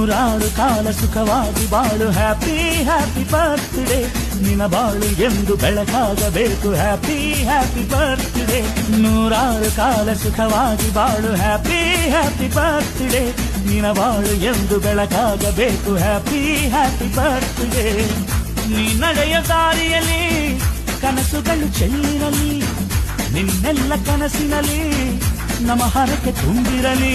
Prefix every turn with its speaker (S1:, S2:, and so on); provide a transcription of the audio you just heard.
S1: ನೂರಾರು ಕಾಲ ಸುಖವಾಗಿ ಬಾಳು ಹ್ಯಾಪಿ ಹ್ಯಾಪಿ ಬರ್ತ್ಡೇ ನಿನ್ನ ಬಾಳು ಎಂದು ಬೆಳಕಾಗಬೇಕು ಹ್ಯಾಪಿ ಹ್ಯಾಪಿ ಬರ್ತ್ಡೇ ನೂರಾರು ಕಾಲ ಸುಖವಾಗಿ ಬಾಳು ಹ್ಯಾಪಿ ಹ್ಯಾಪಿ ಬರ್ತ್ಡೇ ನಿನ್ನ ಬಾಳು ಎಂದು ಬೆಳಕಾಗಬೇಕು ಹ್ಯಾಪಿ ಹ್ಯಾಪಿ ಬರ್ತ್ಡೇ ನೀ ನಡೆಯ ದಾರಿಯಲ್ಲಿ ಕನಸುಗಳು ಚೆಲ್ಲಿರಲಿ ನಿನ್ನೆಲ್ಲ ಕನಸಿನಲ್ಲಿ ನಮ್ಮ ಹರಕೆ ತುಂಬಿರಲಿ